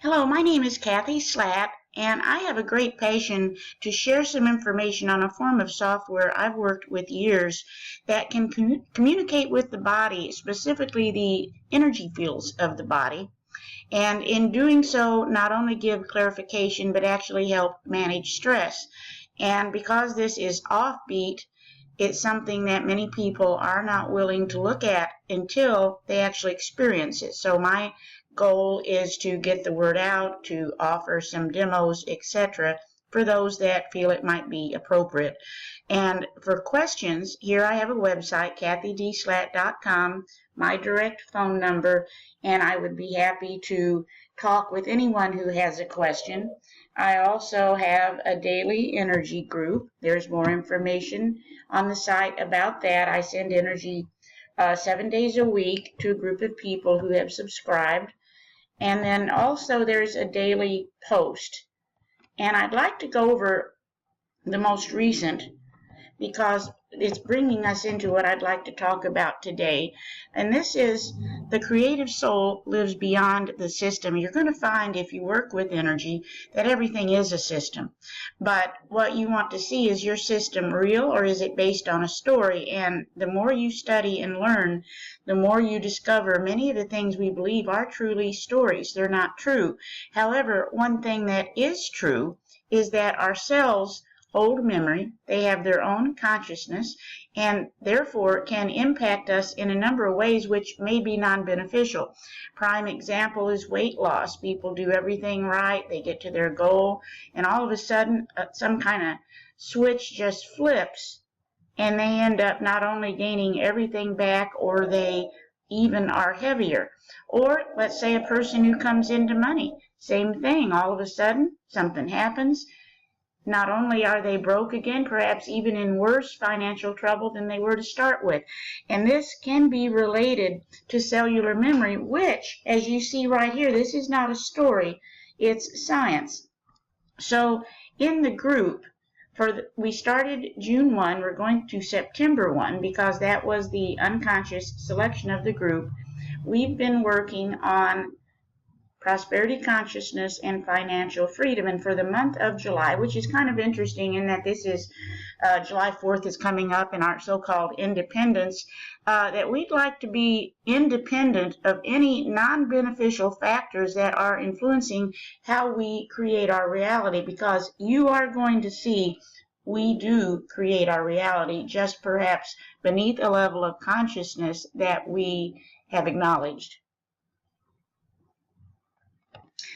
Hello, my name is Cathy Slaght, and I have a great passion to share some information on a form of software I've worked with years that can communicate with the body, specifically the energy fields of the body, and in doing so, not only give clarification, but actually help manage stress. And because this is offbeat, it's something that many people are not willing to look at until they actually experience it. So my goal is to get the word out, to offer some demos, etc., for those that feel it might be appropriate. And for questions, here I have a website, CathyDSlatt.com, my direct phone number, and I would be happy to talk with anyone who has a question. I also have a daily energy group. There's more information on the site about that. I send energy 7 days a week to a group of people who have subscribed. And then also there's a daily post. And I'd like to go over the most recent because it's bringing us into what I'd like to talk about today. And this is the creative soul lives beyond the system. You're going to find if you work with energy that everything is a system. But what you want to see, is your system real or is it based on a story? And the more you study and learn, the more you discover many of the things we believe are truly stories. They're not true. However, one thing that is true is that our cells hold memory, they have their own consciousness, and therefore can impact us in a number of ways which may be non-beneficial. Prime example is weight loss. People do everything right, they get to their goal, and all of a sudden some kind of switch just flips, and they end up not only gaining everything back, or they even are heavier. Or let's say a person who comes into money, same thing, all of a sudden something happens. Not only are they broke again, perhaps even in worse financial trouble than they were to start with. And this can be related to cellular memory, which, as you see right here, this is not a story, it's science. So in the group, we started June 1, we're going to September 1, because that was the unconscious selection of the group. We've been working on prosperity consciousness and financial freedom. And for the month of July, which is kind of interesting in that this is July 4th is coming up in our so-called independence, that we'd like to be independent of any non-beneficial factors that are influencing how we create our reality, because you are going to see we do create our reality, just perhaps beneath a level of consciousness that we have acknowledged.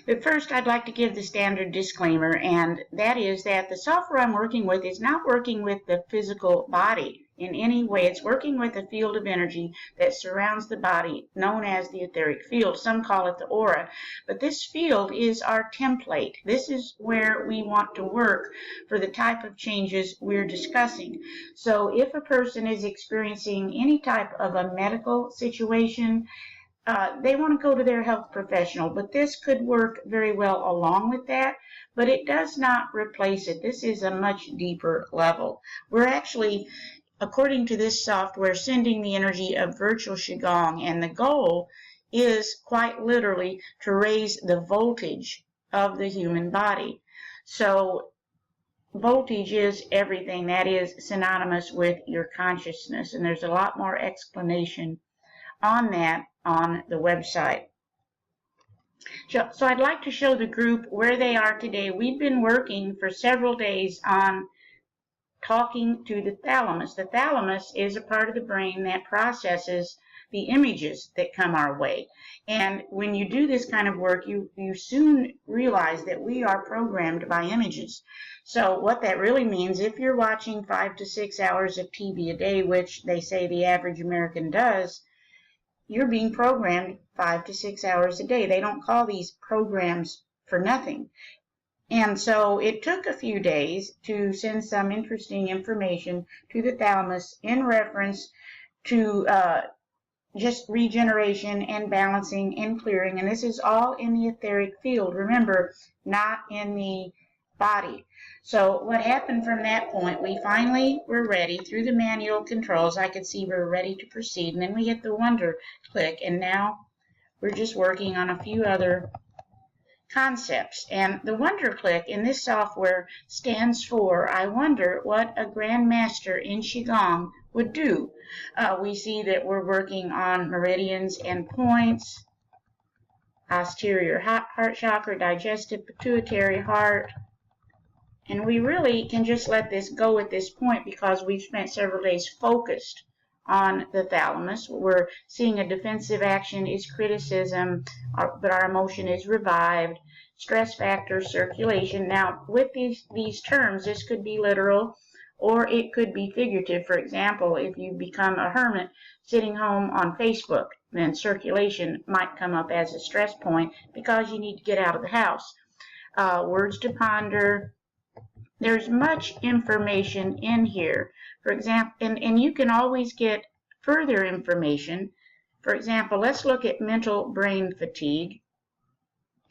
But first, I'd like to give the standard disclaimer, and that is that the software I'm working with is not working with the physical body in any way. It's working with a field of energy that surrounds the body, known as the etheric field. Some call it the aura. But this field is our template. This is where we want to work for the type of changes we're discussing. So if a person is experiencing any type of a medical situation, they want to go to their health professional, but this could work very well along with that, but it does not replace it. This is a much deeper level. We're actually, according to this software, sending the energy of virtual QiGong, and the goal is quite literally to raise the voltage of the human body. So voltage is everything. That is synonymous with your consciousness, and there's a lot more explanation on that on the website. So I'd like to show the group where they are today. We've been working for several days on talking to the thalamus. The thalamus is a part of the brain that processes the images that come our way. And when you do this kind of work, you soon realize that we are programmed by images. So what that really means, if you're watching 5 to 6 hours of TV a day, which they say the average American does, you're being programmed 5 to 6 hours a day. They don't call these programs for nothing. And so it took a few days to send some interesting information to the thalamus in reference to just regeneration and balancing and clearing. And this is all in the etheric field. Remember, not in the body. So what happened from that point, we finally were ready through the manual controls. I could see we were ready to proceed, and then we hit the wonder click, and now we're just working on a few other concepts. And the Wonder Click in this software stands for, I wonder what a Grandmaster in QiGong would do. We see that we're working on meridians and points, posterior heart chakra, digestive, pituitary, heart. And we really can just let this go at this point because we've spent several days focused on the thalamus. We're seeing a defensive action is criticism, but our emotion is revived. Stress factor, circulation. Now, with these terms, this could be literal or it could be figurative. For example, if you become a hermit sitting home on Facebook, then circulation might come up as a stress point because you need to get out of the house. Words to ponder. There's much information in here. For example, and you can always get further information. For example, let's look at mental brain fatigue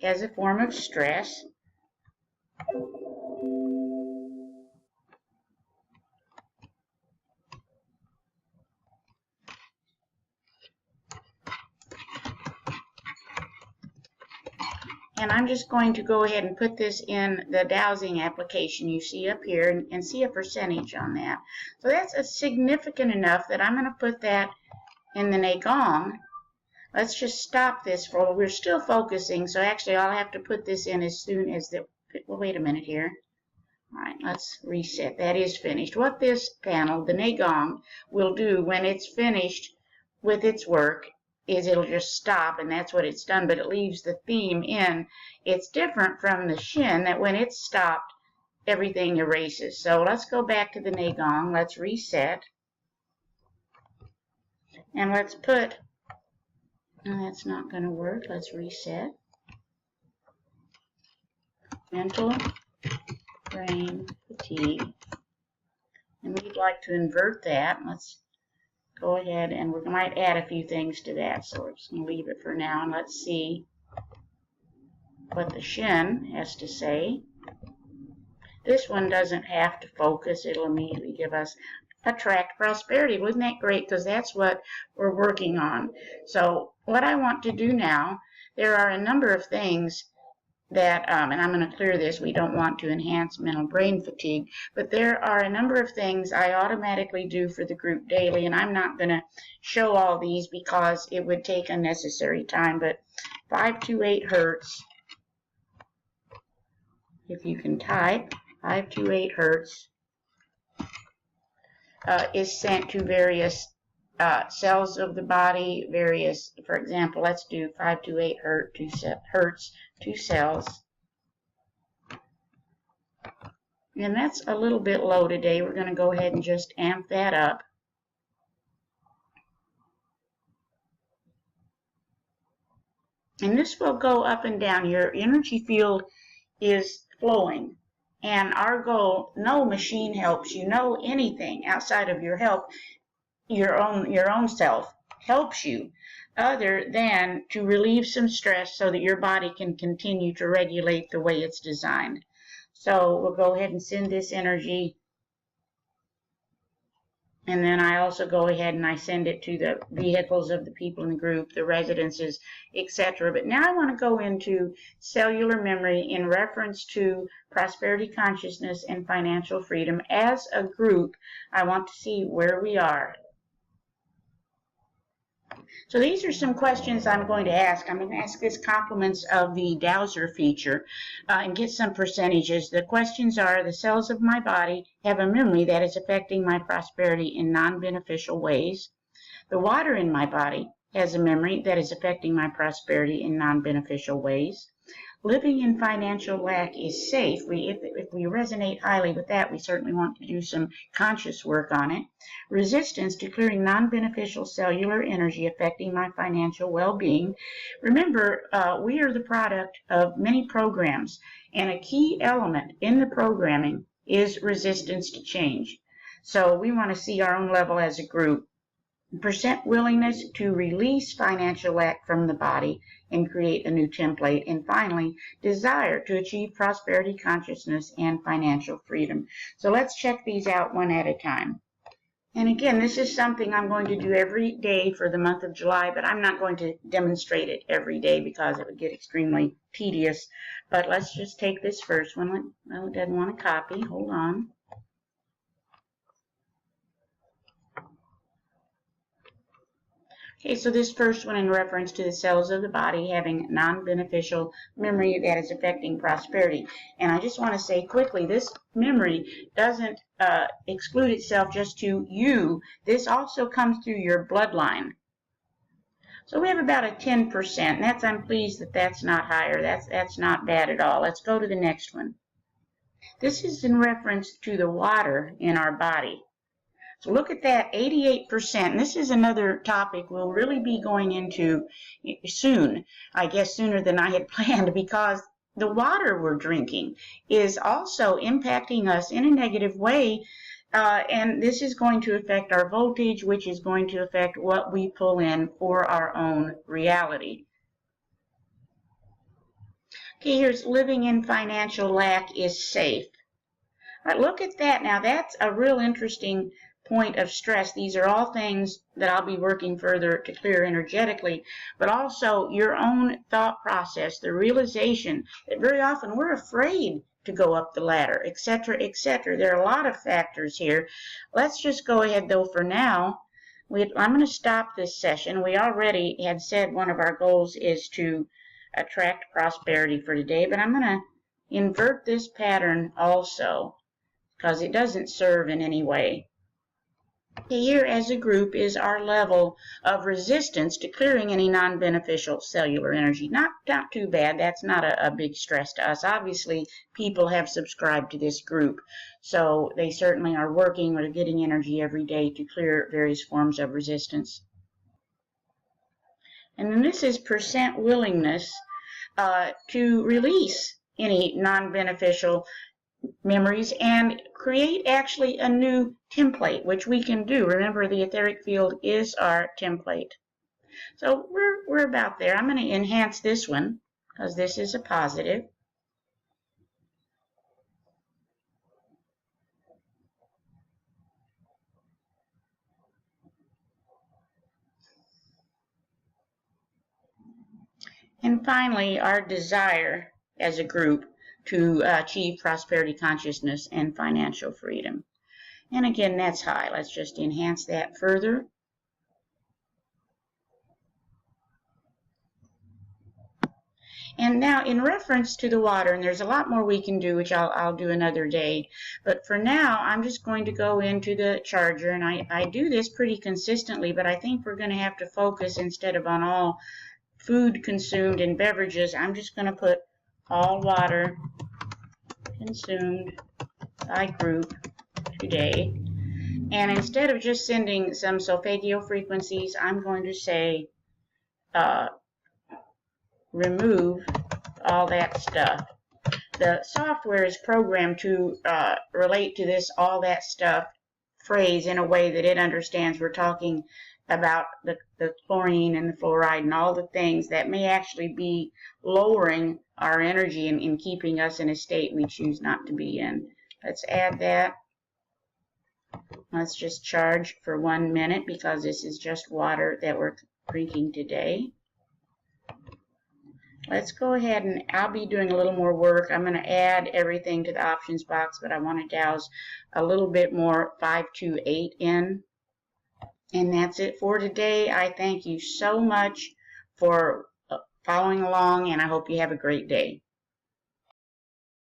as a form of stress. And I'm just going to go ahead and put this in the dowsing application you see up here and see a percentage on that. So that's significant enough that I'm going to put that in the Gong. Let's just stop this for, we're still focusing, so actually I'll have to put this in as soon as the, well, wait a minute here. All right, let's reset. That is finished. What this panel, the Gong, will do when it's finished with its work is it'll just stop, and that's what it's done, but it leaves the theme in. It's different from the SHEN that when it's stopped, everything erases. So let's go back to the Gong. Let's reset. And let's put, that's not going to work. Let's reset. Mental brain fatigue. And we'd like to invert that. Let's go ahead and we might add a few things to that, so we're just going to leave it for now and let's see what the SHEN has to say. This one doesn't have to focus, it'll immediately give us attract prosperity. Wasn't that great? Because that's what we're working on. So what I want to do now, there are a number of things that, and I'm going to clear this, we don't want to enhance mental brain fatigue, but there are a number of things I automatically do for the group daily, and I'm not going to show all these because it would take unnecessary time, but 528 hertz, if you can type, 528 hertz is sent to various cells of the body, various, for example, let's do 528 hertz to cells. And that's a little bit low today. We're going to go ahead and just amp that up. And this will go up and down. Your energy field is flowing. And our goal, no machine helps you, no anything outside of your help, your own self helps you, other than to relieve some stress so that your body can continue to regulate the way it's designed. So we'll go ahead and send this energy, and then I also go ahead and I send it to the vehicles of the people in the group, the residences, etc. But now I want to go into cellular memory in reference to prosperity consciousness and financial freedom. As a group, I want to see where we are. So these are some questions I'm going to ask. I'm going to ask this compliments of the Dowser feature and get some percentages. The questions are, the cells of my body have a memory that is affecting my prosperity in non-beneficial ways. The water in my body has a memory that is affecting my prosperity in non-beneficial ways. Living in financial lack is safe. If we resonate highly with that, we certainly want to do some conscious work on it. Resistance to clearing non-beneficial cellular energy affecting my financial well-being. Remember, we are the product of many programs, and a key element in the programming is resistance to change. So we want to see our own level as a group. Percent willingness to release financial lack from the body and create a new template. And finally, desire to achieve prosperity consciousness and financial freedom. So let's check these out one at a time. And again, this is something I'm going to do every day for the month of July, but I'm not going to demonstrate it every day because it would get extremely tedious. But let's just take this first one. Well, it doesn't want to copy. Hold on. Okay, so this first one in reference to the cells of the body having non-beneficial memory that is affecting prosperity. And I just want to say quickly, this memory doesn't exclude itself just to you. This also comes through your bloodline. So we have about a 10%. And that's, I'm pleased that that's not higher. That's not bad at all. Let's go to the next one. This is in reference to the water in our body. So look at that, 88%. And this is another topic we'll really be going into soon, I guess sooner than I had planned, because the water we're drinking is also impacting us in a negative way. And this is going to affect our voltage, which is going to affect what we pull in for our own reality. Okay, here's living in financial lack is safe. All right, look at that. Now that's a real interesting point of stress. These are all things that I'll be working further to clear energetically, but also your own thought process, the realization that very often we're afraid to go up the ladder, etc., etc. There are a lot of factors here. Let's just go ahead, though, for now. I'm going to stop this session. We already had said one of our goals is to attract prosperity for today, but I'm going to invert this pattern also because it doesn't serve in any way. Here as a group is our level of resistance to clearing any non-beneficial cellular energy. Not too bad. That's not a big stress to us. Obviously, people have subscribed to this group, so they certainly are working or getting energy every day to clear various forms of resistance. And then this is percent willingness to release any non-beneficial memories and create actually a new template, which we can do. Remember, the etheric field is our template. So we're about there. I'm going to enhance this one because this is a positive. And finally, our desire as a group to achieve prosperity consciousness and financial freedom. And again, that's high. Let's just enhance that further. And now in reference to the water, and there's a lot more we can do, which I'll do another day, but for now I'm just going to go into the charger, and I do this pretty consistently, but I think we're going to have to focus instead of on all food consumed and beverages. I'm just going to put all water consumed by group today. And instead of just sending some solfeggio frequencies, I'm going to say remove all that stuff. The software is programmed to relate to this all that stuff phrase in a way that it understands we're talking about the chlorine and the fluoride and all the things that may actually be lowering our energy and in keeping us in a state we choose not to be in. Let's add that. Let's just charge for 1 minute because this is just water that we're drinking today. Let's go ahead and I'll be doing a little more work. I'm going to add everything to the options box, but I want to douse a little bit more 528 in. And that's it for today. I thank you so much for following along, and I hope you have a great day.